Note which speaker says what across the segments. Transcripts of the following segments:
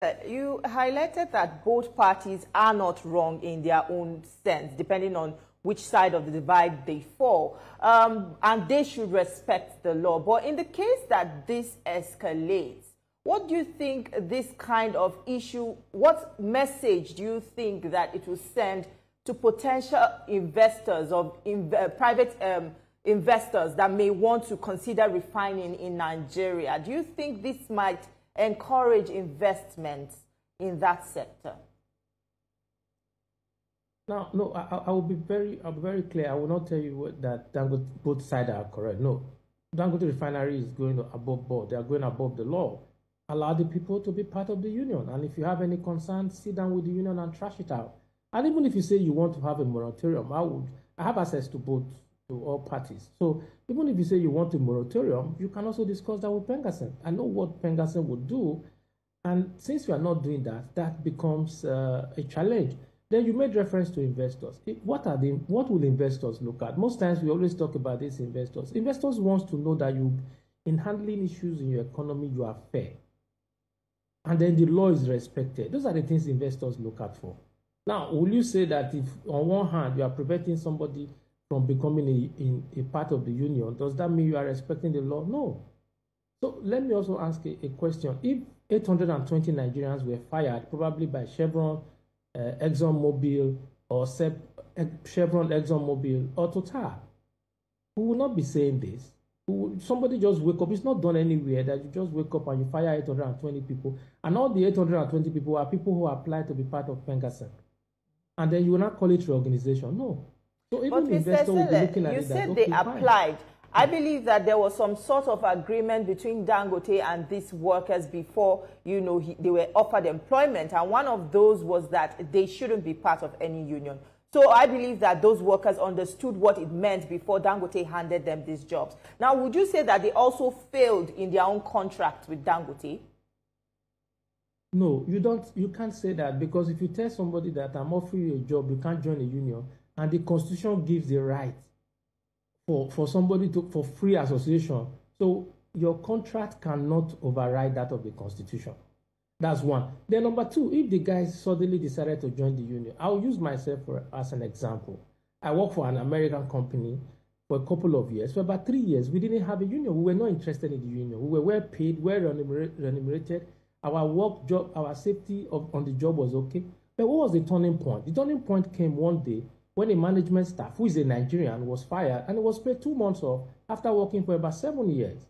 Speaker 1: You highlighted that both parties are not wrong in their own sense, depending on which side of the divide they fall, and they should respect the law. But in the case that this escalates, what do you think this kind of issue, what message do you think that it will send to potential investors or private investors that may want to consider refining in Nigeria? Do you think this might encourage investment in that sector?
Speaker 2: No, I will be very clear. I will not tell you that Dangote, both sides are correct. No, Dangote Refinery is going above board. They are going above the law. Allow the people to be part of the union. And if you have any concerns, sit down with the union and trash it out. And even if you say you want to have a moratorium, I have access to all parties. So even if you say you want a moratorium, you can also discuss that with PENGASSAN. I know what PENGASSAN would do. And since we are not doing that, that becomes a challenge. Then you made reference to investors. What will investors look at? Most times we always talk about these investors. Investors want to know that in handling issues in your economy, you are fair. And then the law is respected. Those are the things investors look out for. Now, will you say that if on one hand you are preventing somebody from becoming a part of the union, does that mean you are respecting the law? No. So let me also ask a question. If 820 Nigerians were fired, probably by Chevron, ExxonMobil, or Chevron, ExxonMobil, or Total, who will not be saying this? Somebody just wake up. It's not done anywhere that you just wake up and you fire 820 people. And all the 820 people are people who apply to be part of PENGASSAN. And then you will not call it reorganization. No. So even investors will be looking at it. You said
Speaker 1: they applied. I believe that there was some sort of agreement between Dangote and these workers before, they were offered employment. And one of those was that they shouldn't be part of any union. So I believe that those workers understood what it meant before Dangote handed them these jobs. Now, would you say that they also failed in their own contract with Dangote?
Speaker 2: No, you can't say that, because if you tell somebody that I'm offering you a job, you can't join a union, and the Constitution gives the right for somebody for free association. So your contract cannot override that of the Constitution. That's one. Then number two, if the guys suddenly decided to join the union, I'll use myself as an example. I worked for an American company for a couple of years. For about 3 years, we didn't have a union. We were not interested in the union. We were well paid, well remunerated. Our work job, our safety on the job was okay. But what was the turning point? The turning point came one day when a management staff, who is a Nigerian, was fired, and it was paid 2 months off after working for about 7 years.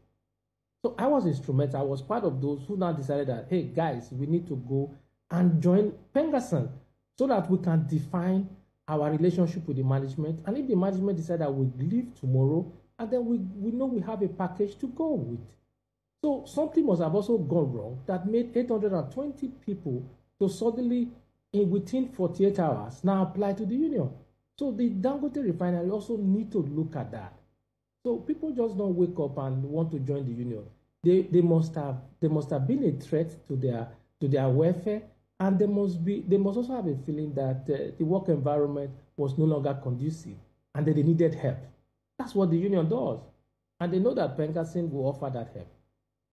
Speaker 2: So I was instrumental. I was part of those who now decided that, hey, guys, we need to go and join PENGASSAN so that we can define our relationship with the management. And if the management decide that we leave tomorrow, and then we know we have a package to go with. So something must have also gone wrong that made 820 people to suddenly, within 48 hours, now apply to the union. So the Dangote Refinery also need to look at that. So people just don't wake up and want to join the union. They must have been a threat to their welfare, and they must also have a feeling that the work environment was no longer conducive and that they needed help. That's what the union does, and they know that PENGASSAN will offer that help.